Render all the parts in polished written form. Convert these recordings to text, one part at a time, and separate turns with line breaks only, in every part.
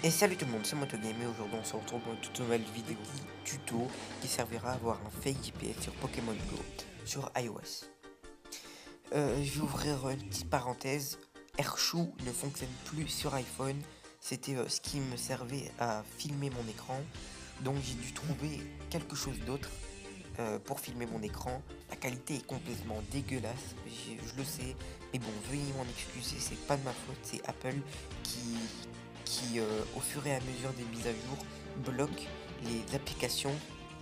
Et salut tout le monde, c'est MotoGame et aujourd'hui on se retrouve pour une toute nouvelle vidéo tuto qui servira à avoir un fake GPS sur Pokémon Go sur iOS. Je vais ouvrir une petite parenthèse. AirShoe ne fonctionne plus sur iPhone. C'était ce qui me servait à filmer mon écran. Donc j'ai dû trouver quelque chose d'autre pour filmer mon écran. La qualité est complètement dégueulasse, je le sais. Mais bon, veuillez m'en excuser, c'est pas de ma faute, c'est Apple qui au fur et à mesure des mises à jour, bloque les applications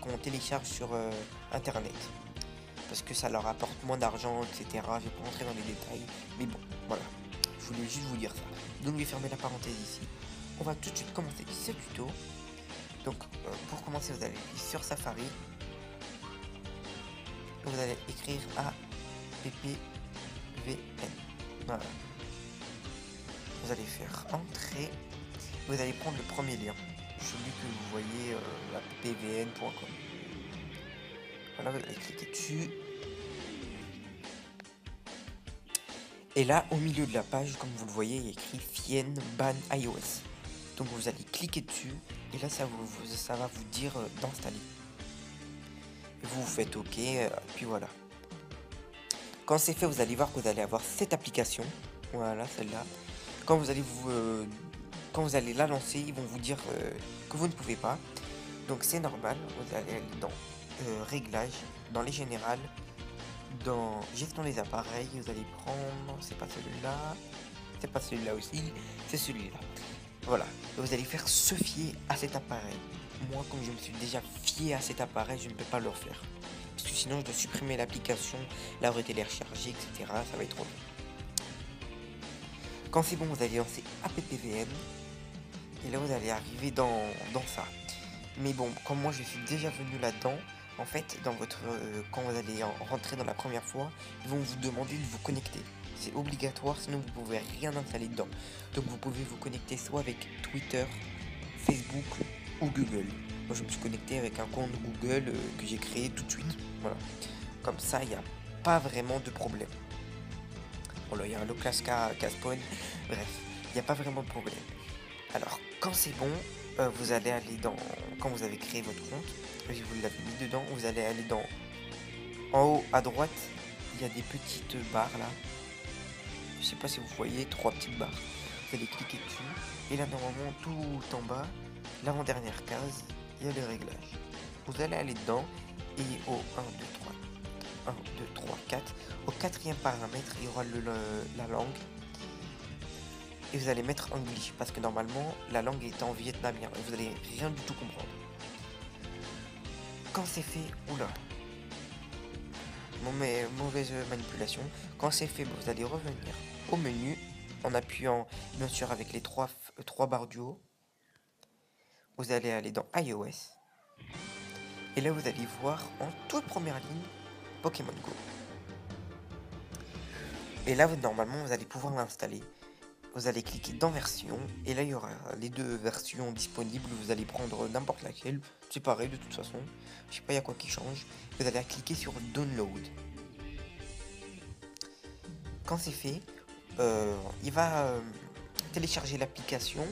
qu'on télécharge sur Internet. Parce que ça leur apporte moins d'argent, etc. Je vais pas rentrer dans les détails. Mais bon, voilà. Je voulais juste vous dire ça. Donc je vais fermer la parenthèse ici. On va tout de suite commencer ce tuto. Donc pour commencer, vous allez aller sur Safari. Vous allez écrire APPVN. Voilà. Vous allez faire entrer. Vous allez prendre le premier lien, celui que vous voyez appvn.com. Voilà, vous allez cliquer dessus. Et là, au milieu de la page, comme vous le voyez, il y a écrit Fien Ban iOS. Donc vous allez cliquer dessus et là, ça va vous dire d'installer. Vous faites OK, puis voilà. Quand c'est fait, vous allez voir que vous allez avoir cette application. Voilà, celle-là. Quand vous allez la lancer, ils vont vous dire que vous ne pouvez pas. Donc c'est normal, vous allez aller dans réglages, dans les générales, dans gestion des appareils, vous allez prendre, c'est pas celui-là aussi, c'est celui-là. Voilà, vous allez faire se fier à cet appareil. Moi, comme je me suis déjà fié à cet appareil, je ne peux pas le refaire. Parce que sinon, je dois supprimer l'application, la retélécharger, etc. Ça va être trop long. Quand c'est bon, vous allez lancer appvn. Et là, vous allez arriver dans ça. Mais bon, comme moi, je suis déjà venu là-dedans, en fait, quand vous allez rentrer dans la première fois, ils vont vous demander de vous connecter. C'est obligatoire, sinon vous pouvez rien installer dedans. Donc vous pouvez vous connecter soit avec Twitter, Facebook ou Google. Moi, je me suis connecté avec un compte Google que j'ai créé tout de suite. Voilà. Comme ça, il n'y a pas vraiment de problème. Bon là, il y a un loclash spawn. Bref, il n'y a pas vraiment de problème. Alors, quand c'est bon, vous allez aller quand vous avez créé votre compte, si vous l'avez mis dedans, vous allez aller en haut à droite, il y a des petites barres là. Je sais pas si vous voyez, 3 petites barres. Vous allez cliquer dessus, et là normalement tout en bas, l'avant-dernière case, il y a les réglages. Vous allez aller dedans, et au 1, 2, 3, 4, au quatrième paramètre, il y aura la langue. Et vous allez mettre English parce que normalement la langue est en vietnamien et vous allez rien du tout comprendre. Quand c'est fait, oula, mauvaise manipulation. Quand c'est fait, vous allez revenir au menu en appuyant bien sûr avec les trois barres du haut. Vous allez aller dans iOS et là vous allez voir en toute première ligne Pokémon Go. Et là normalement vous allez pouvoir l'installer. Vous allez cliquer dans version et là il y aura les deux versions disponibles. Vous allez prendre n'importe laquelle, c'est pareil de toute façon. Je sais pas, il y a quoi qui change. Vous allez cliquer sur download. Quand c'est fait, il va télécharger l'application,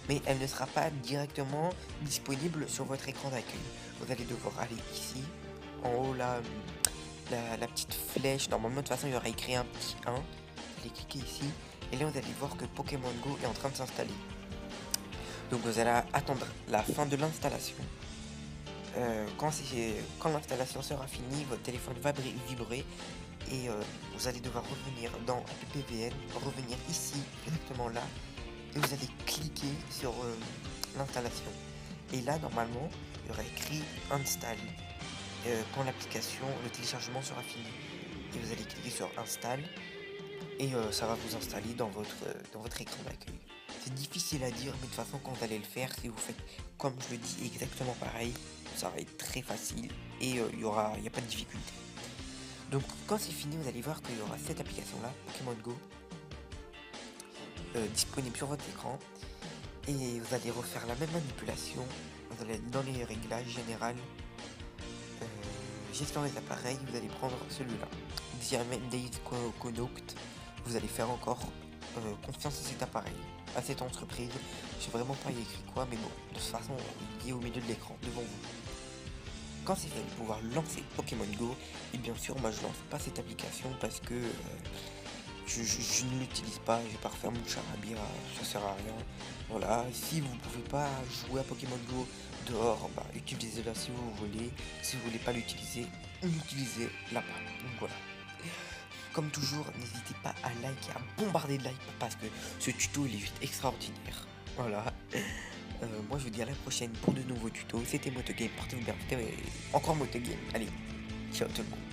mais elle ne sera pas directement disponible sur votre écran d'accueil. Vous allez devoir aller ici, en haut là, la petite flèche. Normalement de toute façon il y aura écrit un petit 1. Vous allez cliquer ici. Et là, vous allez voir que Pokémon Go est en train de s'installer. Donc, vous allez attendre la fin de l'installation. Quand l'installation sera finie, votre téléphone va vibrer et vous allez devoir revenir dans appvn, revenir ici, directement là, et vous allez cliquer sur l'installation. Et là, normalement, il y aura écrit Install quand l'application, le téléchargement sera fini. Et vous allez cliquer sur Install. Et ça va vous installer dans votre écran d'accueil. C'est difficile à dire, mais de toute façon, quand vous allez le faire, si vous faites comme je le dis exactement pareil, ça va être très facile et il n'y a pas de difficulté. Donc, quand c'est fini, vous allez voir qu'il y aura cette application-là, Pokémon Go, disponible sur votre écran. Et vous allez refaire la même manipulation. Vous allez dans les réglages généraux, gestion des appareils, vous allez prendre celui-là. Diamond Days Connect. Vous allez faire encore confiance à cet appareil. à cette entreprise. J'ai vraiment pas écrit quoi, mais bon, de toute façon, il est au milieu de l'écran, devant vous. Quand c'est fait de pouvoir lancer Pokémon Go, et bien sûr, moi je lance pas cette application parce que je ne l'utilise pas, je vais pas refaire mon charabia, ça sert à rien. Voilà, si vous pouvez pas jouer à Pokémon Go dehors, bah utilisez-la si vous voulez. Si vous voulez pas l'utiliser, utilisez-la pas. Donc voilà. Comme toujours, n'hésitez pas à liker, à bombarder de likes parce que ce tuto il est juste extraordinaire. Voilà. Moi je vous dis à la prochaine pour de nouveaux tutos. C'était Motogame, portez-vous bien. Encore Motogame. Allez, ciao tout le monde.